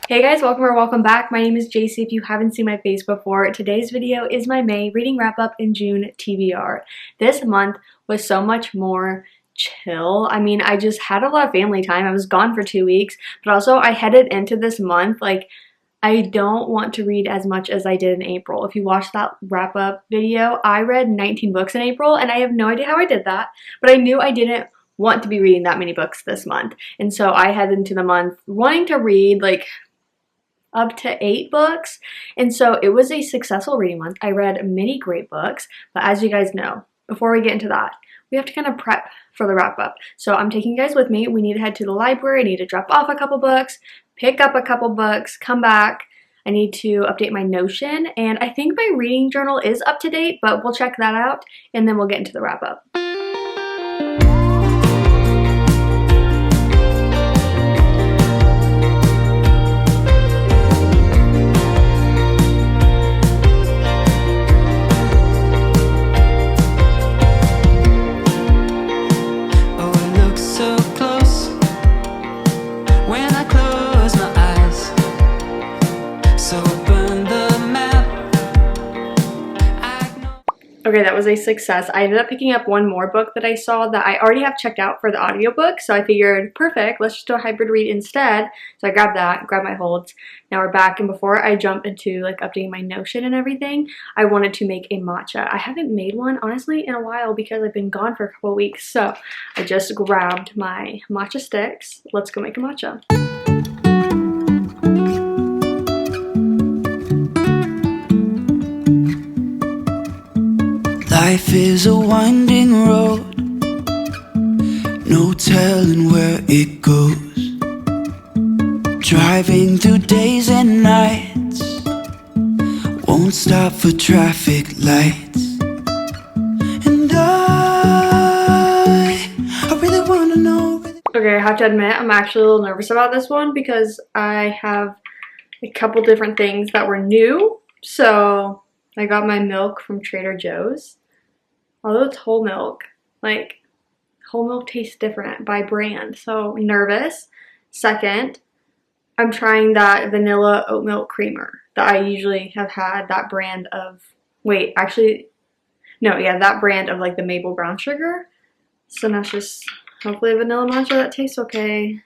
Hey guys, welcome or welcome back. My name is JC if you haven't seen my face before. Today's video is my May reading wrap up in June TBR. This month was so much more chill. I mean, I just had a lot of family time. I was gone for 2 weeks, but also I headed into this month like I don't want to read as much as I did in April. If you watched that wrap up video, I read 19 books in April and I have no idea how I did that, but I knew I didn't want to be reading that many books this month. And so I headed into the month wanting to read like up to 8 books, and so it was a successful reading month. I read many great books, but as you guys know, before we get into that, we have to kind of prep for the wrap up. So I'm taking you guys with me. We need to head to the library. I need to drop off a couple books, pick up a couple books, come back. I need to update my Notion, and I think my reading journal is up to date, but we'll check that out, and then we'll get into the wrap up. Okay, that was a success. I ended up picking up one more book that I saw that I already have checked out for the audiobook, so I figured, perfect, let's just do a hybrid read instead. So I grabbed that, grabbed my holds. Now we're back, and before I jump into like updating my Notion and everything, I wanted to make a matcha. I haven't made one, honestly, in a while because I've been gone for a couple of weeks, so I just grabbed my matcha sticks. Let's go make a matcha. Life is a winding road, no telling where it goes. Driving through days and nights, won't stop for traffic lights. And I really wanna know. Okay, I have to admit, I'm actually a little nervous about this one because I have a couple different things that were new. So I got my milk from Trader Joe's. Although it's whole milk, like whole milk tastes different by brand, so nervous. Second, I'm trying that vanilla oat milk creamer that I usually have had, that brand of, that brand of like the maple brown sugar. So now it's just hopefully a vanilla matcha that tastes okay.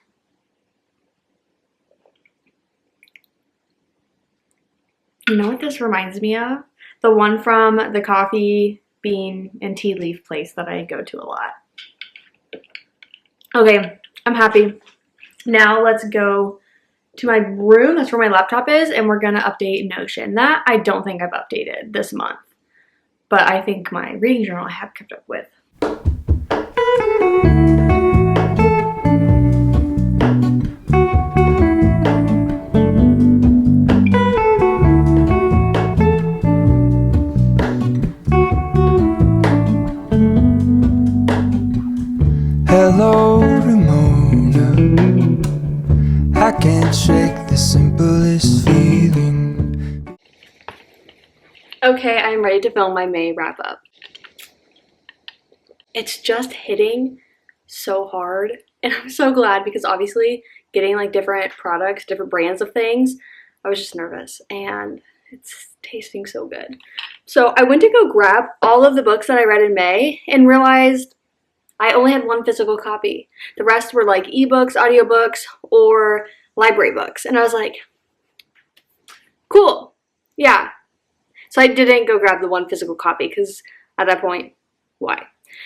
You know what this reminds me of? The one from the coffee bean and tea leaf place that I go to a lot. Okay, I'm happy. Now let's go to my room. That's where my laptop is, and we're gonna update Notion. That I don't think I've updated this month, but I think my reading journal I have kept up with. Hello, Ramona. I can't shake the simplest feeling. Okay, I'm ready to film my May wrap up. It's just hitting so hard, and I'm so glad because obviously getting like different products, different brands of things, I was just nervous, and it's tasting so good. So I went to go grab all of the books that I read in May and realized I only had one physical copy. The rest were like ebooks, audiobooks, or library books. And I was like, cool, yeah. So I didn't go grab the one physical copy because at that point, why?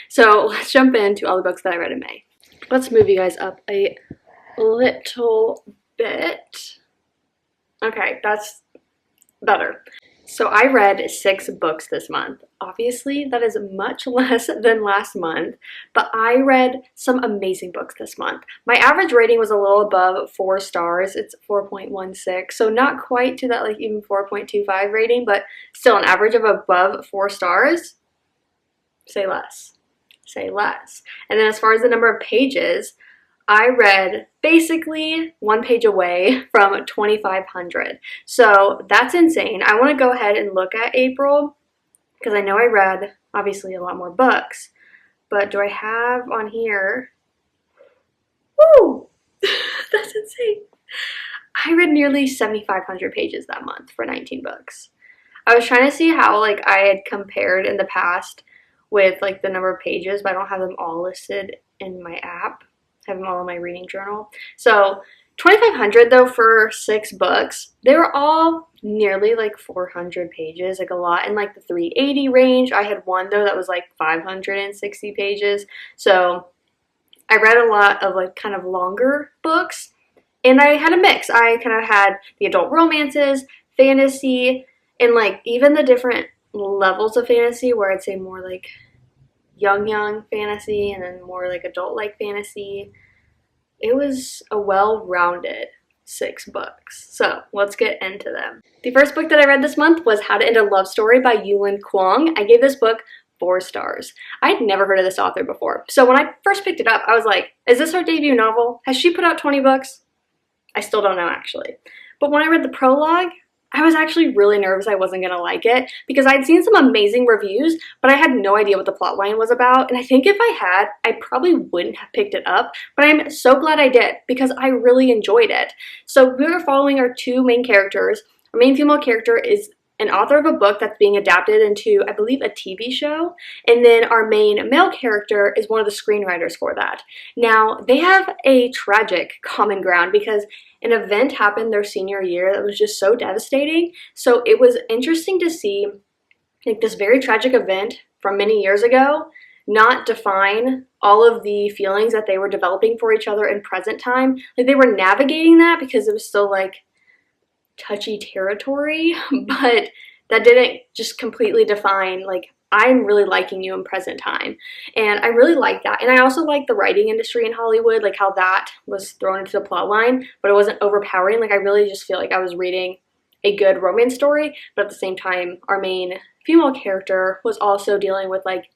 So let's jump into all the books that I read in May. Let's move you guys up a little bit. Okay, that's better. So I read 6 books this month. Obviously, that is much less than last month, but I read some amazing books this month. My average rating was a little above 4 stars. It's 4.16, so not quite to that like even 4.25 rating, but still an average of above 4 stars. Say less. Say less. And then as far as the number of pages, I read basically 1 page away from 2,500. So that's insane. I want to go ahead and look at April because I know I read obviously a lot more books, but do I have on here? Woo! That's insane. I read nearly 7,500 pages that month for 19 books. I was trying to see how like I had compared in the past with like the number of pages, but I don't have them all listed in my app. I have them all in my reading journal. So 2,500 though for 6 books. They were all nearly like 400 pages, like a lot in like the 380 range. I had one though that was like 560 pages. So I read a lot of like kind of longer books, and I had a mix. I kind of had the adult romances, fantasy, and like even the different levels of fantasy where I'd say more like young fantasy and then more like adult like fantasy. It was a well-rounded 6 books. So let's get into them. The first book that I read this month was How to End a Love Story by Yulin Kwong. I gave this book 4 stars. I'd never heard of this author before. So when I first picked it up, I was like, is this her debut novel? Has she put out 20 books? I still don't know actually. But when I read the prologue, I was actually really nervous I wasn't going to like it because I'd seen some amazing reviews, but I had no idea what the plot line was about. And I think if I had, I probably wouldn't have picked it up, but I'm so glad I did because I really enjoyed it. So we were following our 2 main characters. Our main female character is an author of a book that's being adapted into, I believe, a TV show. And then our main male character is one of the screenwriters for that. Now, they have a tragic common ground because an event happened their senior year that was just so devastating. So it was interesting to see like this very tragic event from many years ago not define all of the feelings that they were developing for each other in present time. Like they were navigating that because it was still like touchy territory, but that didn't just completely define like I'm really liking you in present time. And I really like that. And I also like the writing industry in Hollywood, like how that was thrown into the plot line, but it wasn't overpowering. Like I really just feel like I was reading a good romance story, but at the same time our main female character was also dealing with like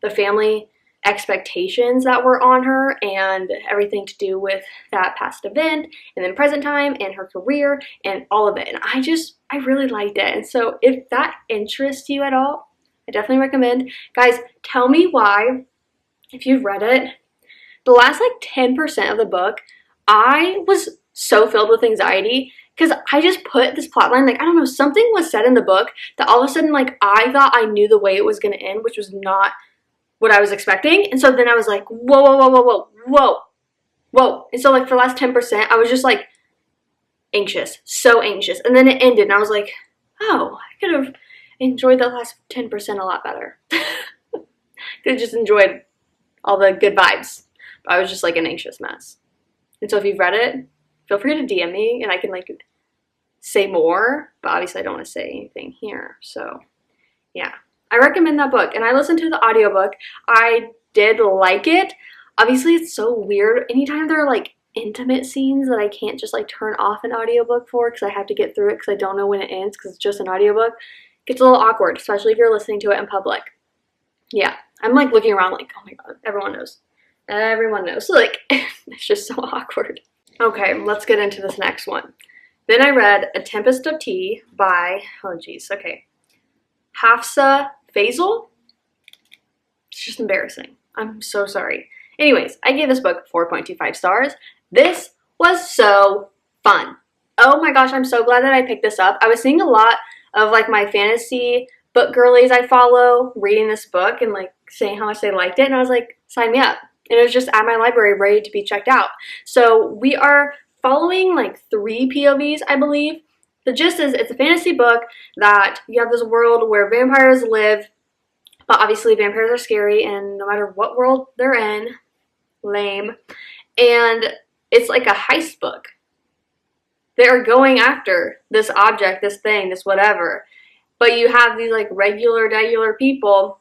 the family expectations that were on her and everything to do with that past event and then present time and her career and all of it. And I really liked it. And so if that interests you at all, I definitely recommend. Guys, tell me why, if you've read it, the last like 10% of the book, I was so filled with anxiety because I just put this plot line, like, I don't know, something was said in the book that all of a sudden, like, I thought I knew the way it was going to end, which was not what I was expecting. And so then I was like, whoa. And so like for the last 10%, I was just like anxious, so anxious. And then it ended and I was like, oh, I could have enjoyed the last 10% a lot better. Could have just enjoyed all the good vibes. But I was just like an anxious mess. And so if you've read it, feel free to DM me and I can like say more, but obviously I don't want to say anything here. So yeah, I recommend that book. And I listened to the audiobook. I did like it. Obviously it's so weird. Anytime there are like intimate scenes that I can't just like turn off an audiobook for because I have to get through it because I don't know when it ends because it's just an audiobook, it gets a little awkward, especially if you're listening to it in public. Yeah, I'm like looking around like, oh my god, everyone knows. Everyone knows. Like, it's just so awkward. Okay, let's get into this next one. Then I read A Tempest of Tea by, oh geez, okay, Hafsa Faisal. It's just embarrassing. I'm so sorry. Anyways, I gave this book 4.25 stars. This was so fun. Oh my gosh, I'm so glad that I picked this up. I was seeing a lot of like my fantasy book girlies I follow reading this book and like saying how much they liked it, and I was like, sign me up. And it was just at my library ready to be checked out. So we are following like 3 POVs, I believe. The gist is it's a fantasy book that you have this world where vampires live, but obviously vampires are scary and no matter what world they're in, lame. And it's like a heist book. They're going after this object, this thing, this whatever. But you have these like regular people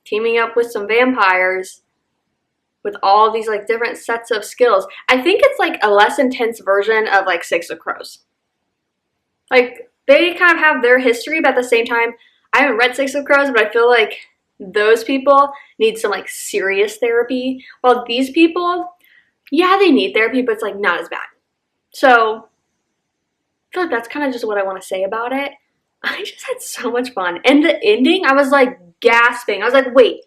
teaming up with some vampires with all these like different sets of skills. I think it's like a less intense version of like Six of Crows. Like they kind of have their history, but at the same time, I haven't read Six of Crows, but I feel like those people need some like serious therapy. While these people, yeah, they need therapy, but it's like not as bad. So I feel like that's kind of just what I want to say about it. I just had so much fun. And the ending, I was like gasping. I was like, wait,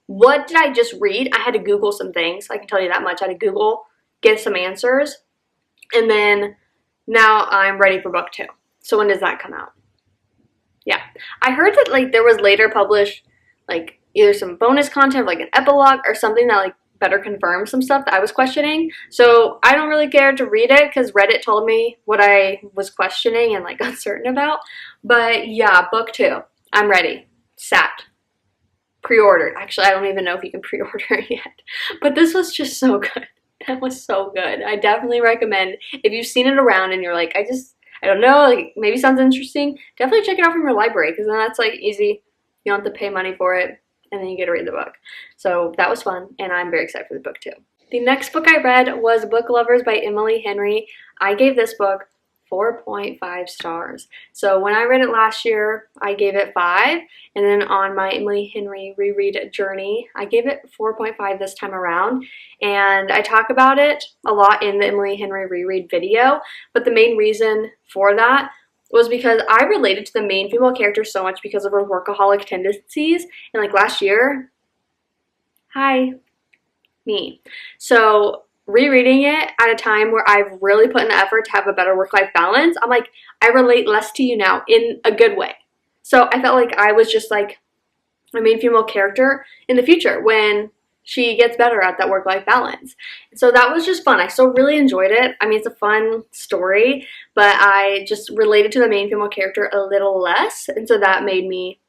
what did I just read? I had to Google some things. I can tell you that much. I had to Google, get some answers. And then now I'm ready for book 2. So when does that come out? Yeah. I heard that like there was later published like either some bonus content, like an epilogue or something that like better confirms some stuff that I was questioning. So I don't really care to read it because Reddit told me what I was questioning and like uncertain about. But yeah, book 2. I'm ready. Sat. Pre-ordered. Actually, I don't even know if you can pre-order it yet. But this was just so good. That was so good. I definitely recommend if you've seen it around and you're like, I don't know, like maybe sounds interesting, definitely check it out from your library because then that's like easy. You don't have to pay money for it and then you get to read the book. So that was fun and I'm very excited for the book too. The next book I read was Book Lovers by Emily Henry. I gave this book 4.5 stars. So when I read it last year, I gave it 5. And then on my Emily Henry reread journey, I gave it 4.5 this time around. And I talk about it a lot in the Emily Henry reread video. But the main reason for that was because I related to the main female character so much because of her workaholic tendencies. And like last year, hi, me. So rereading it at a time where I've really put in the effort to have a better work-life balance, I'm like, I relate less to you now in a good way. So I felt like I was just like my main female character in the future when she gets better at that work-life balance. So that was just fun. I still really enjoyed it. I mean, it's a fun story, but I just related to the main female character a little less. And so that made me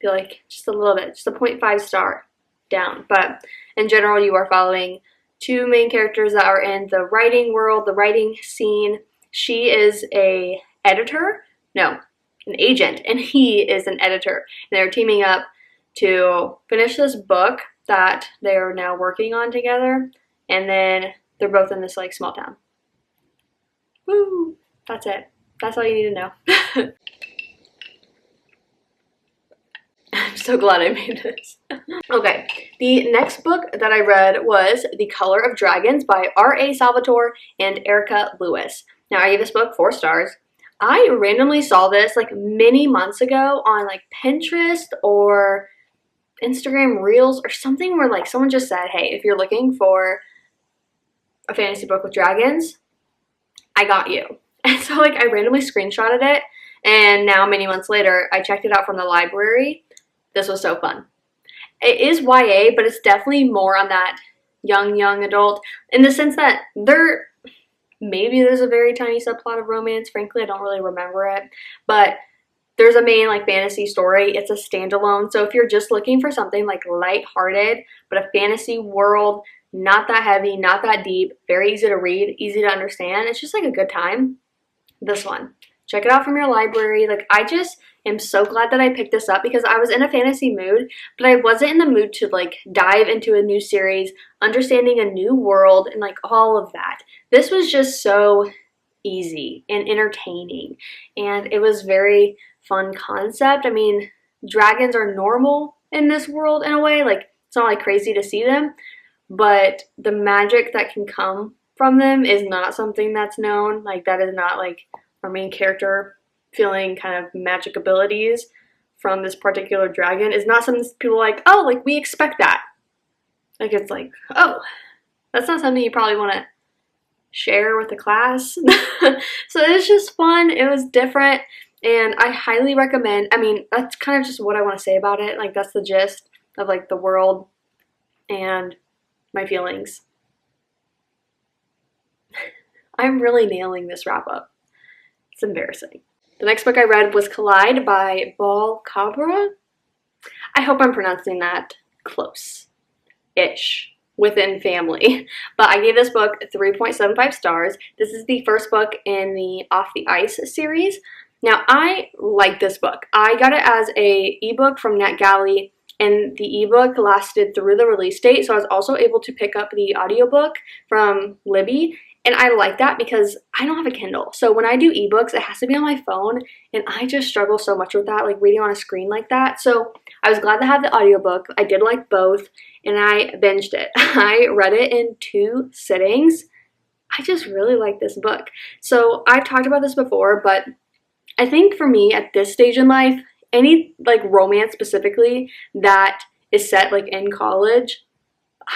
feel like just a little bit, just a 0.5 star down. But in general, you are following 2 main characters that are in the writing world, the writing scene. She is an agent, and he is an editor. And they're teaming up to finish this book that they are now working on together. And then they're both in this like small town. Woo! That's it. That's all you need to know. I'm so glad I made this. Okay, the next book that I read was The Color of Dragons by R.A. Salvatore and Erica Lewis. Now, I gave this book 4 stars. I randomly saw this like many months ago on like Pinterest or Instagram Reels or something where like someone just said, hey, if you're looking for a fantasy book with dragons, I got you. And so like I randomly screenshotted it, and now many months later, I checked it out from the library. This was so fun. It is YA, but it's definitely more on that young adult in the sense that maybe there's a very tiny subplot of romance. Frankly, I don't really remember it, but there's a main like fantasy story. It's a standalone. So if you're just looking for something like lighthearted, but a fantasy world, not that heavy, not that deep, very easy to read, easy to understand, it's just like a good time. This one. Check it out from your library. Like, I just am so glad that I picked this up because I was in a fantasy mood, but I wasn't in the mood to like dive into a new series, understanding a new world, and like all of that. This was just so easy and entertaining, and it was very fun concept. I mean, dragons are normal in this world in a way. Like, it's not like crazy to see them, but the magic that can come from them is not something that's known. Like, that is not like our main character feeling kind of magic abilities from this particular dragon is not something people are like, oh, like we expect that. Like, it's like, oh, that's not something you probably want to share with the class. So it was just fun. It was different, and I highly recommend. I mean, that's kind of just what I want to say about it. Like, that's the gist of like the world and my feelings. I'm really nailing this wrap up. It's embarrassing. The next book I read was Collide by Bal Cabra. I hope I'm pronouncing that close-ish, within family. But I gave this book 3.75 stars. This is the first book in the Off the Ice series. Now, I like this book. I got it as a ebook from NetGalley, and the ebook lasted through the release date, so I was also able to pick up the audiobook from Libby. And I like that because I don't have a Kindle. So when I do ebooks, it has to be on my phone. And I just struggle so much with that, like reading on a screen like that. So I was glad to have the audiobook. I did like both, and I binged it. I read it in 2 sittings. I just really like this book. So I've talked about this before, but I think for me at this stage in life, any like romance specifically that is set like in college,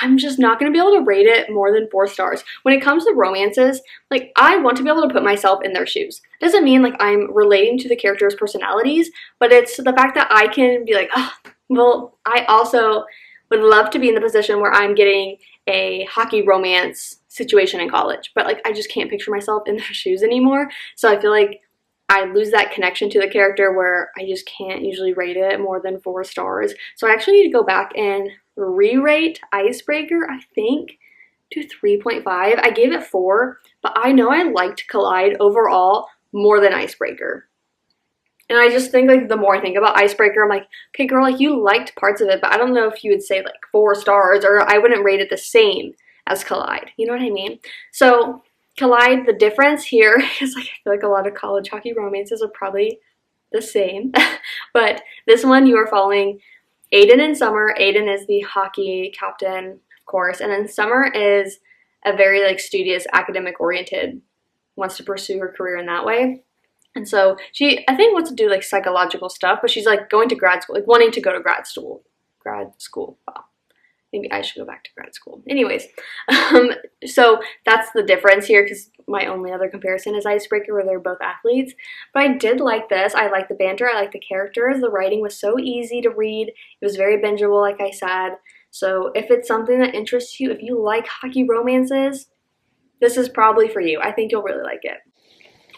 I'm just not going to be able to rate it more than 4 stars. When it comes to romances, like, I want to be able to put myself in their shoes. Doesn't mean like I'm relating to the characters' personalities, but it's the fact that I can be like, oh, well, I also would love to be in the position where I'm getting a hockey romance situation in college, but like I just can't picture myself in their shoes anymore. So I feel like I lose that connection to the character where I just can't usually rate it more than 4 stars. So I actually need to go back and re-rate Icebreaker, I think, to 3.5. I gave it 4, but I know I liked Collide overall more than Icebreaker. And I just think, like, the more I think about Icebreaker, I'm like, okay, girl, like, you liked parts of it, but I don't know if you would say, like, 4 stars, or I wouldn't rate it the same as Collide. You know what I mean? So Collide, the difference here is, like, I feel like a lot of college hockey romances are probably the same. But this one, you are following Aiden and Summer. Aiden is the hockey captain, of course, and then Summer is a very, like, studious, academic-oriented, wants to pursue her career in that way. And so she, I think, wants to do like psychological stuff, but she's like going to grad school, like wanting to go to grad school. Wow. Maybe I should go back to grad school. Anyways, so that's the difference here, because my only other comparison is Icebreaker, where they're both athletes. But I did like this. I like the banter. I like the characters. The writing was so easy to read. It was very bingeable, like I said. So if it's something that interests you, if you like hockey romances, this is probably for you. I think you'll really like it.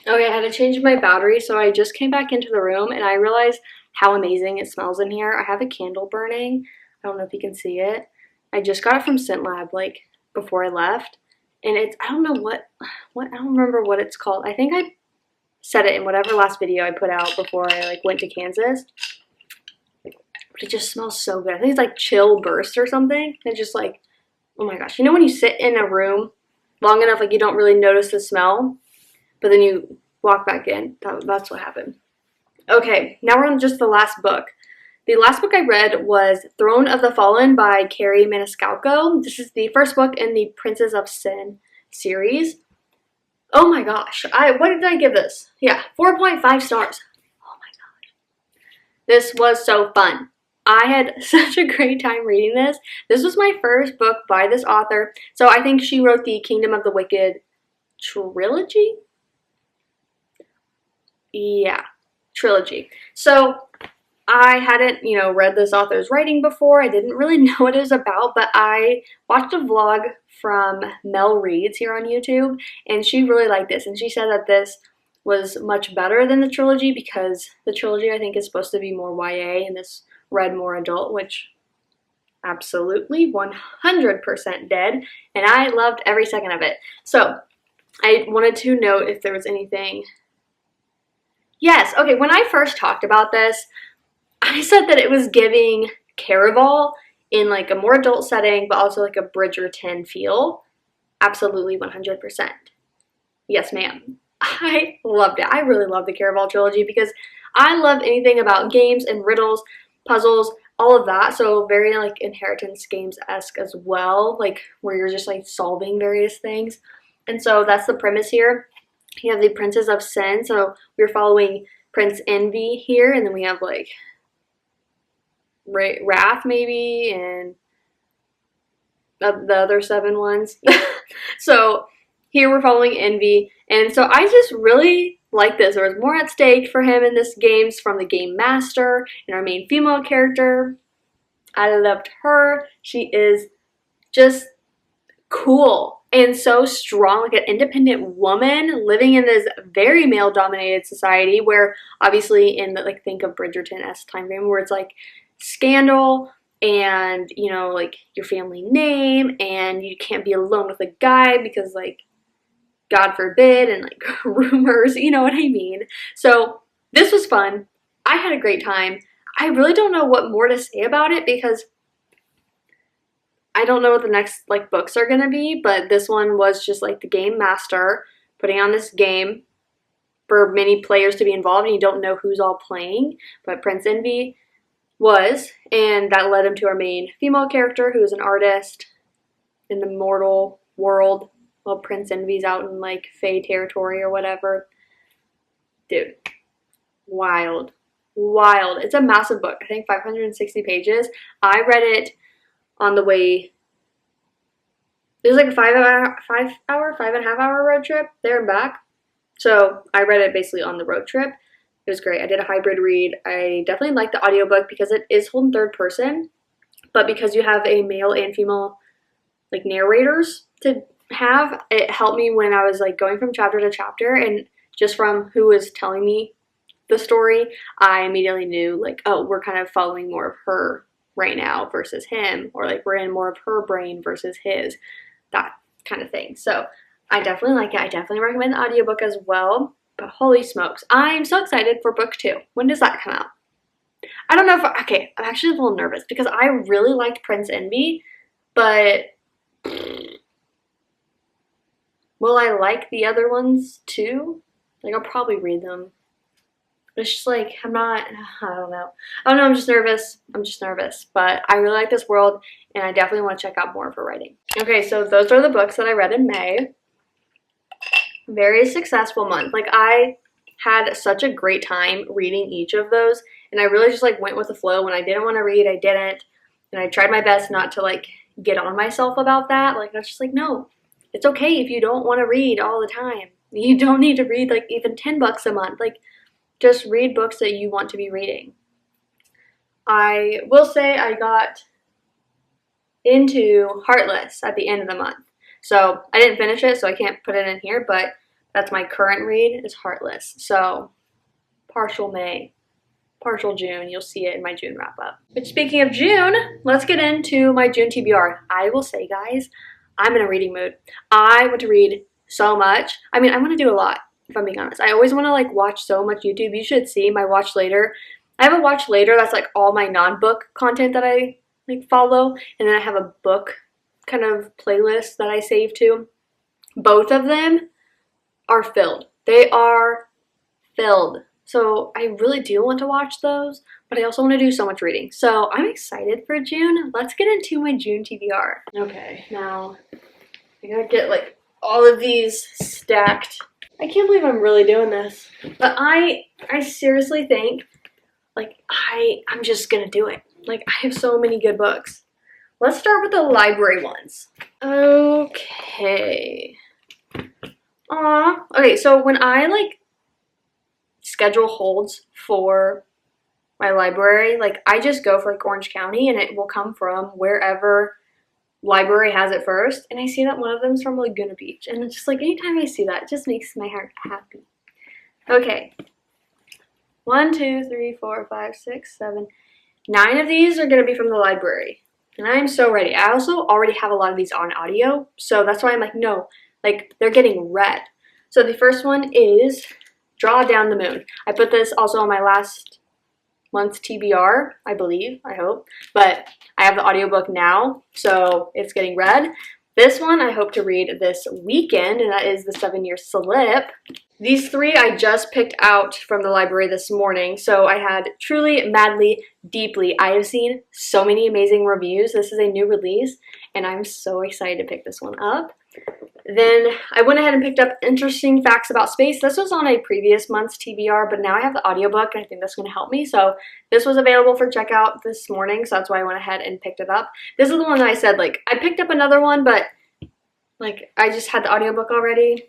Okay, I had to change my battery, so I just came back into the room and I realized how amazing it smells in here. I have a candle burning. I don't know if you can see it. I just got it from Scent Lab, like, before I left. And it's, I don't know what I don't remember what it's called. I think I said it in whatever last video I put out before I, like, went to Kansas. But it just smells so good. I think it's, like, Chill Burst or something. It's just, like, oh my gosh. You know when you sit in a room long enough, like, you don't really notice the smell? But then you walk back in. That's what happened. Okay, now we're on just the last book. The last book I read was Throne of the Fallen by Carrie Maniscalco. This is the first book in the Princes of Sin series. Oh my gosh. What did I give this? Yeah, 4.5 stars. Oh my gosh. This was so fun. I had such a great time reading this. This was my first book by this author. So I think she wrote the Kingdom of the Wicked trilogy? Yeah, trilogy. So I hadn't, read this author's writing before. I didn't really know what it was about, but I watched a vlog from Mel Reads here on YouTube, and she really liked this, and she said that this was much better than the trilogy because the trilogy, I think, is supposed to be more YA, and this read more adult, which absolutely 100% did, and I loved every second of it. So I wanted to note if there was anything. Yes, okay, when I first talked about this, I said that it was giving Caraval in like a more adult setting, but also like a Bridgerton feel. Absolutely 100%. Yes, ma'am. I loved it. I really love the Caraval trilogy because I love anything about games and riddles, puzzles, all of that. So very like inheritance games-esque as well, like where you're just like solving various things. And so that's the premise here. You have the Princes of Sin, so we're following Prince Envy here, and then we have like Wrath maybe, and the other 7 ones. So here we're following Envy, and so I just really like this. There was more at stake for him in this game from the game master and our main female character. I loved her. She is just cool and so strong, like an independent woman living in this very male-dominated society where obviously in the, like, think of Bridgerton-esque time frame where it's like scandal and, like your family name and you can't be alone with a guy because, like, God forbid, and like rumors, you know what I mean? So this was fun. I had a great time. I really don't know what more to say about it because I don't know what the next like books are gonna be, but this one was just like the game master putting on this game for many players to be involved, and you don't know who's all playing, but Prince Envy was, and that led him to our main female character who is an artist in the mortal world while Prince Envy's out in like Fae territory or whatever. Dude, wild. Wild. It's a massive book. I think 560 pages. I read it on the way It was like a 5.5 hour road trip there and back. So I read it basically on the road trip. It was great. I did a hybrid read. I definitely like the audiobook because it is told in third person, but because you have a male and female like narrators to have, it helped me when I was like going from chapter to chapter, and just from who was telling me the story, I immediately knew like, oh, we're kind of following more of her right now versus him, or like we're in more of her brain versus his, that kind of thing. So I definitely like it. I definitely recommend the audiobook as well. But holy smokes, I'm so excited for book 2. When does that come out? I don't know if, okay, I'm actually a little nervous because I really liked Prince Envy, but will I like the other ones too? Like, I'll probably read them. It's just like, I don't know. I'm just nervous. But I really like this world, and I definitely want to check out more of her writing. Okay, so those are the books that I read in May. Very successful month. Like, I had such a great time reading each of those, and I really just like went with the flow. When I didn't want to read, I didn't, and I tried my best not to like get on myself about that. Like, I was just like, no, it's okay if you don't want to read all the time. You don't need to read like even 10 books a month. Like, just read books that you want to be reading. I will say I got into Heartless at the end of the month. So I didn't finish it, so I can't put it in here, but that's my current read, is Heartless. So partial May, partial June, you'll see it in my June wrap up. But speaking of June, let's get into my June TBR. I will say, guys, I'm in a reading mood. I want to read so much. I mean, I want to do a lot, if I'm being honest. I always want to like watch so much YouTube. You should see my watch later. I have a watch later that's like all my non-book content that I like follow, and then I have a book kind of playlist that I save to. Both of them are filled. They are filled. So I really do want to watch those, but I also want to do so much reading. So I'm excited for June. Let's get into my June TBR. Okay, now I gotta get like all of these stacked. I can't believe I'm really doing this, but I seriously think like I'm just gonna do it. Like, I have so many good books. Let's start with the library ones. Okay. Aw. Okay, so when I like schedule holds for my library, like I just go for like Orange County, and it will come from wherever library has it first. And I see that one of them is from Laguna Beach, and it's just like anytime I see that, it just makes my heart happy. Okay. 1, 2, 3, 4, 5, 6, 7, 9 of these are gonna be from the library. And I'm so ready. I also already have a lot of these on audio, so that's why I'm like, no, like they're getting read. So the first one is Draw Down the Moon. I put this also on my last month's TBR, I believe, I hope. But I have the audiobook now, so it's getting read. This one I hope to read this weekend, and that is The 7-Year Slip. These 3 I just picked out from the library this morning. So I had Truly, Madly, Deeply. I have seen so many amazing reviews. This is a new release, and I'm so excited to pick this one up. Then I went ahead and picked up Interesting Facts About Space. This was on a previous month's TBR, but now I have the audiobook, and I think that's going to help me. So this was available for checkout this morning, so that's why I went ahead and picked it up. This is the one that I said, like, I picked up another one, but, like, I just had the audiobook already.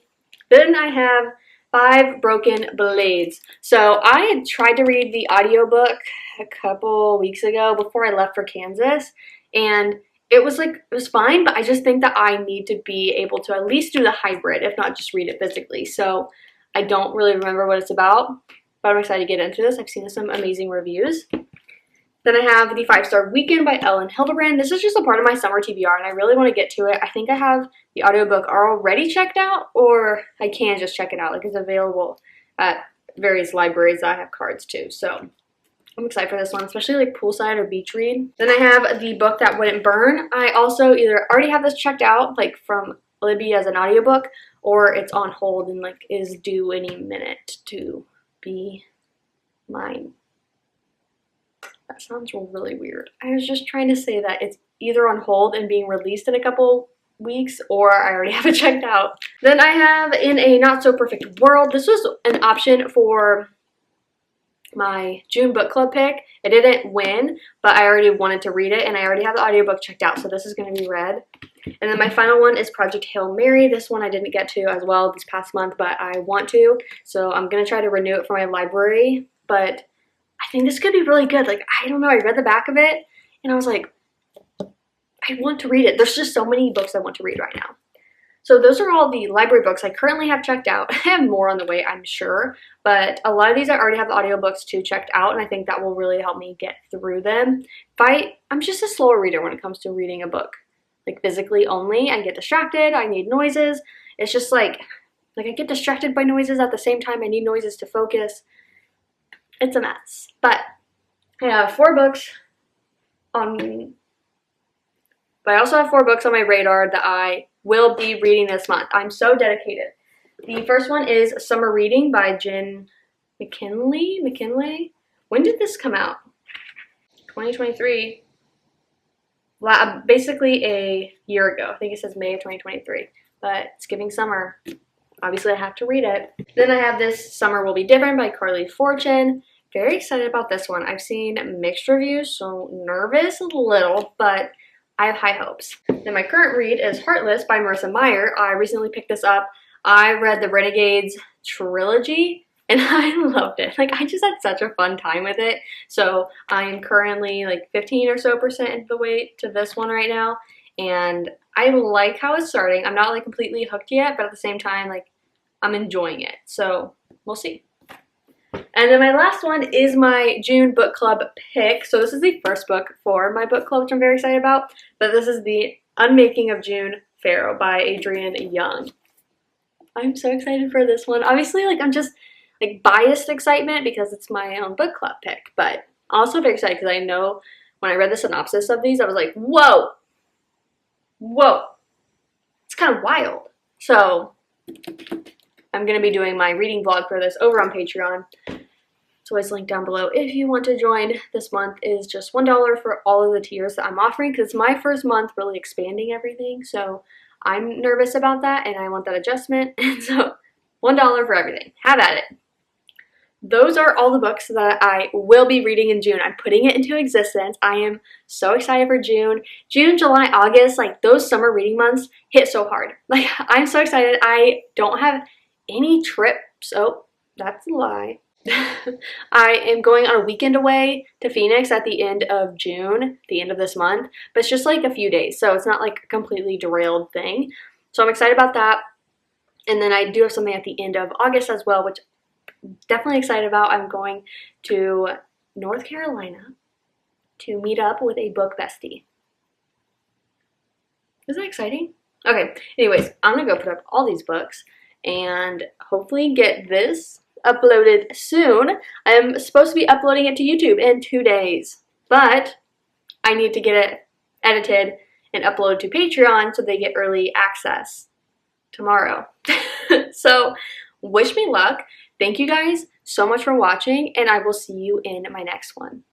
Then I have 5 Broken Blades. So I had tried to read the audiobook a couple weeks ago before I left for Kansas, and it was fine, but I just think that I need to be able to at least do the hybrid, if not just read it physically. So I don't really remember what it's about, but I'm excited to get into this. I've seen some amazing reviews. Then I have The 5-Star Weekend by Ellen Hildebrand. This is just a part of my summer TBR, and I really want to get to it. I think I have the audiobook already checked out, or I can just check it out. Like, it's available at various libraries that I have cards to. So I'm excited for this one, especially like poolside or beach read. Then I have The Book That Wouldn't Burn. I also either already have this checked out, like from Libby as an audiobook, or it's on hold and like is due any minute to be mine. That sounds really weird. I was just trying to say that it's either on hold and being released in a couple weeks, or I already have it checked out. Then I have In a Not So Perfect World. This was an option for my June book club pick. It didn't win, but I already wanted to read it, and I already have the audiobook checked out, so this is going to be read. And then my final one is Project Hail Mary. This one I didn't get to as well this past month, but I want to. So I'm going to try to renew it for my library. But I think this could be really good. Like, I don't know. I read the back of it and I was like, I want to read it. There's just so many books I want to read right now. So those are all the library books I currently have checked out. I have more on the way, I'm sure, but a lot of these I already have the audiobooks too checked out, and I think that will really help me get through them. I'm just a slower reader when it comes to reading a book, like physically only. I get distracted, I need noises. It's just like I get distracted by noises at the same time I need noises to focus. It's a mess. But I have 4 books on, but I also have 4 books on my radar that I will be reading this month. I'm so dedicated. The first one is Summer Reading by Jen McKinley. When did this come out? 2023. Basically a year ago. I think it says May of 2023. But it's giving summer. Obviously I have to read it. Then I have this Summer Will Be Different by Carly Fortune. Very excited about this one. I've seen mixed reviews, so nervous a little, but I have high hopes. Then my current read is Heartless by Marissa Meyer. I recently picked this up. I read the Renegades trilogy and I loved it. Like, I just had such a fun time with it. So I am currently like 15% or so into the way to this one right now. And I like how it's starting. I'm not like completely hooked yet, but at the same time, like, I'm enjoying it. So we'll see. And then my last one is my June book club pick. So this is the first book for my book club, which I'm very excited about. But this is The Unmaking of June Pharaoh by Adrienne Young. I'm so excited for this one. Obviously, like, I'm just like biased excitement because it's my own book club pick. But also very excited because I know when I read the synopsis of these, I was like, whoa. It's kind of wild. So I'm going to be doing my reading vlog for this over on Patreon. It's always linked down below if you want to join. This month is just $1 for all of the tiers that I'm offering because it's my first month really expanding everything. So I'm nervous about that and I want that adjustment. And so $1 for everything. Have at it. Those are all the books that I will be reading in June. I'm putting it into existence. I am so excited for June. June, July, August, like those summer reading months hit so hard. Like, I'm so excited. I don't have any trips. Oh, that's a lie. I am going on a weekend away to Phoenix at the end of June, the end of this month, but it's just like a few days, so it's not like a completely derailed thing. So I'm excited about that. And then I do have something at the end of August as well, which I'm definitely excited about. I'm going to North Carolina to meet up with a book bestie. Isn't that exciting? Okay, anyways, I'm gonna go put up all these books and hopefully get this uploaded soon. I am supposed to be uploading it to YouTube in 2 days, but I need to get it edited and uploaded to Patreon so they get early access tomorrow. So wish me luck. Thank you guys so much for watching, and I will see you in my next one.